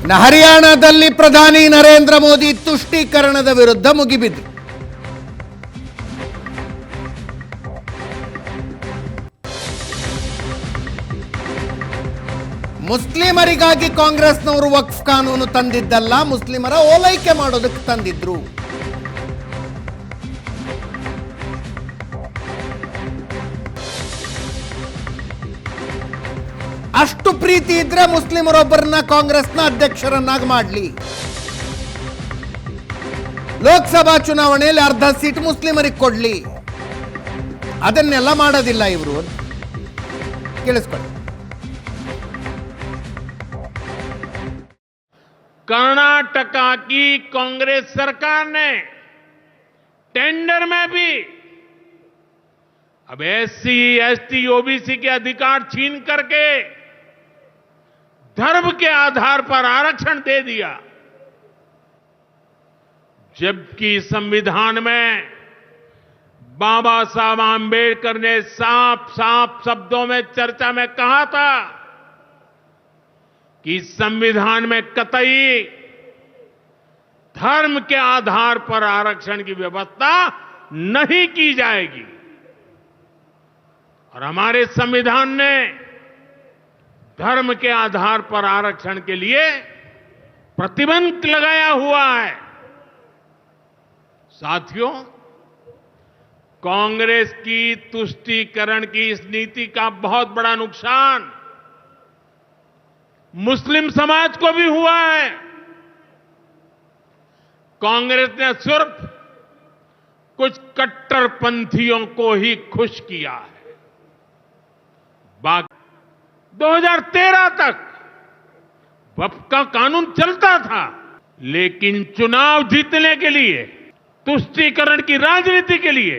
ಹರಿಯಾಣದಲ್ಲಿ ಪ್ರಧಾನಿ ನರೇಂದ್ರ ಮೋದಿ ತುಷ್ಟೀಕರಣದ ವಿರುದ್ಧ ಮುಗಿಬಿದ್ರು. ಮುಸ್ಲಿಮರಿಗಾಗಿ ಕಾಂಗ್ರೆಸ್ನವರು ವಕ್ಫ್ ಕಾನೂನು ತಂದಿದ್ದಲ್ಲ, ಮುಸ್ಲಿಮರ ಓಲೈಕೆ ಮಾಡೋದಕ್ಕೆ ತಂದಿದ್ರು. ಅಷ್ಟು ಪ್ರೀತಿ ಇದ್ರೆ ಮುಸ್ಲಿಮರೊಬ್ಬರನ್ನ ಕಾಂಗ್ರೆಸ್ನ ಅಧ್ಯಕ್ಷರನ್ನಾಗಿ ಮಾಡಲಿ. ಲೋಕಸಭಾ ಚುನಾವಣೆಯಲ್ಲಿ ಅರ್ಧ ಸೀಟ್ ಮುಸ್ಲಿಮರಿಗೆ ಕೊಡ್ಲಿ. ಅದನ್ನೆಲ್ಲ ಮಾಡೋದಿಲ್ಲ ಇವರು. ಕೇಳಿಸ್ಕೊಳ್ಳಿ. कर्नाटका की कांग्रेस सरकार ने टेंडर में भी अब एससी, एसटी, ओबीसी के अधिकार छीन करके धर्म के आधार पर आरक्षण दे दिया, जबकि संविधान में बाबा साहब आंबेडकर ने साफ साफ शब्दों में चर्चा में कहा था कि संविधान में कतई धर्म के आधार पर आरक्षण की व्यवस्था नहीं की जाएगी। और हमारे संविधान ने धर्म के आधार पर आरक्षण के लिए प्रतिबंध लगाया हुआ है। साथियों, कांग्रेस की तुष्टीकरण की इस नीति का बहुत बड़ा नुकसान मुस्लिम समाज को भी हुआ है। कांग्रेस ने सिर्फ कुछ कट्टरपंथियों को ही खुश किया है। बाकी 2013 तक वक्फ का कानून चलता था, लेकिन चुनाव जीतने के लिए, तुष्टीकरण की राजनीति के लिए,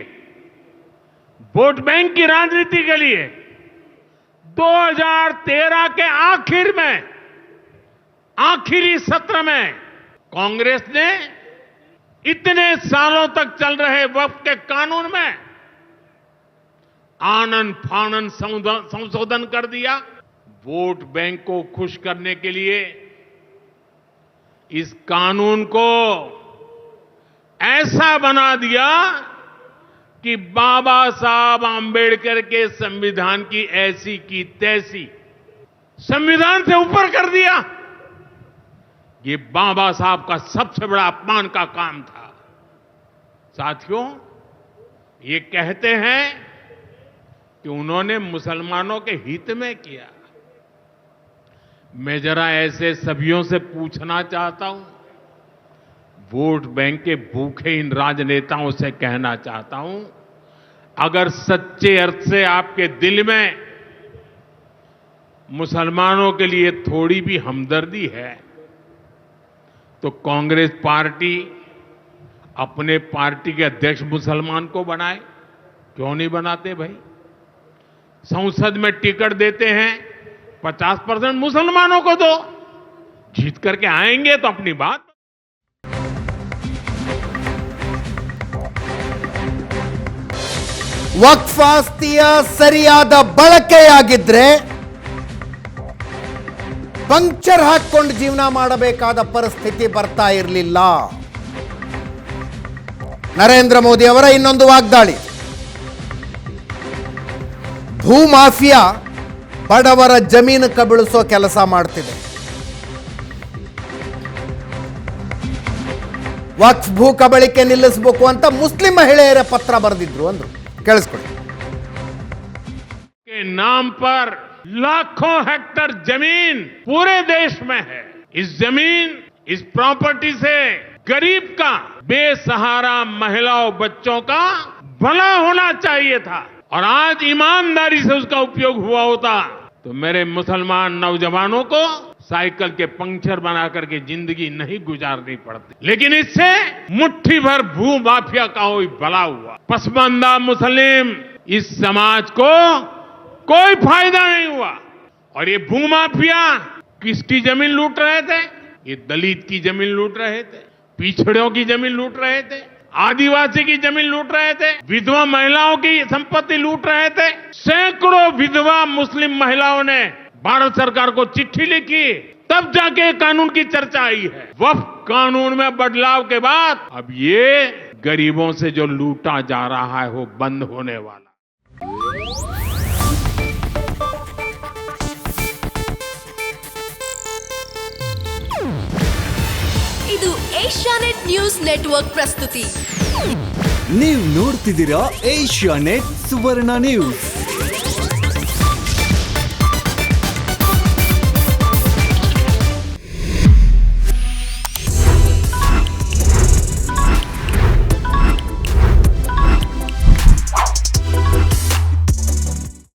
वोट बैंक की राजनीति के लिए 2013 के आखिर में, आखिरी सत्र में कांग्रेस ने इतने सालों तक चल रहे वक्फ के कानून में आनन फानन संशोधन कर दिया। वोट बैंक को खुश करने के लिए इस कानून को ऐसा बना दिया कि बाबा साहब आंबेडकर के संविधान की ऐसी की तैसी संविधान से ऊपर कर दिया। ये बाबा साहब का सबसे बड़ा अपमान का काम था। साथियों, ये कहते हैं कि उन्होंने मुसलमानों के हित में किया। मैं जरा ऐसे सभियों से पूछना चाहता हूं, वोट बैंक के भूखे इन राजनेताओं से कहना चाहता हूं, अगर सच्चे अर्थ से आपके दिल में मुसलमानों के लिए थोड़ी भी हमदर्दी है, तो कांग्रेस पार्टी अपने पार्टी के अध्यक्ष मुसलमान को बनाए। क्यों नहीं बनाते भाई? संसद में टिकट देते हैं, 50% मुसलमानों को दो, जीत करके आएंगे तो अपनी बात। ವಕ್ಫ್ ಆಸ್ತಿಯ ಸರಿಯಾದ ಬಳಕೆಯಾಗಿದ್ರೆ ಪಂಕ್ಚರ್ ಹಾಕೊಂಡು ಜೀವನ ಮಾಡಬೇಕಾದ ಪರಿಸ್ಥಿತಿ ಬರ್ತಾ ಇರಲಿಲ್ಲ. ನರೇಂದ್ರ ಮೋದಿ ಅವರ ಇನ್ನೊಂದು ವಾಗ್ದಾಳಿ. ಭೂ ಮಾಫಿಯಾ ಬಡವರ ಜಮೀನು ಕಬಳಿಸೋ ಕೆಲಸ ಮಾಡ್ತಿದೆ. ವಕ್ಫ್ ಭೂ ಕಬಳಿಕೆ ನಿಲ್ಲಿಸಬೇಕು ಅಂತ ಮುಸ್ಲಿಂ ಮಹಿಳೆಯರ ಪತ್ರ ಬರೆದಿದ್ರು ಅಂದ್ರು. ಕೇಳಿಸ್ಕೊಳ್ಳಿ. के नाम पर लाखों हेक्टर जमीन पूरे देश में है। इस जमीन, इस प्रॉपर्टी से गरीब का, बेसहारा महिलाओं, बच्चों का भला होना चाहिए था, और आज ईमानदारी से उसका उपयोग हुआ होता तो मेरे मुसलमान नौजवानों को साइकिल के पंक्चर बना करके जिंदगी नहीं गुजारनी पड़ती। लेकिन इससे मुट्ठी भर भू माफिया का कोई भला हुआ। पसमानदा मुस्लिम इस समाज को कोई फायदा नहीं हुआ। और ये भू माफिया किसकी जमीन लूट रहे थे? ये दलित की जमीन लूट रहे थे, पिछड़ों की जमीन लूट रहे थे, आदिवासी की जमीन लूट रहे थे, विधवा महिलाओं की संपत्ति लूट रहे थे। सैकड़ों विधवा मुस्लिम महिलाओं ने भारत सरकार को चिट्ठी लिखी तब जाके कानून की चर्चा आई है। वक्फ कानून में बदलाव के बाद अब ये गरीबों से जो लूटा जा रहा है वो बंद होने वाला। ಇದು ಏಷ್ಯಾನೆಟ್ ನ್ಯೂಸ್ ನೆಟ್ವರ್ಕ್ ಪ್ರಸ್ತುತಿ. ನೀವು ನೋಡ್ತಿದ್ದೀರಾ ಏಷ್ಯಾನೆಟ್ ಸುವರ್ಣ ನ್ಯೂಸ್.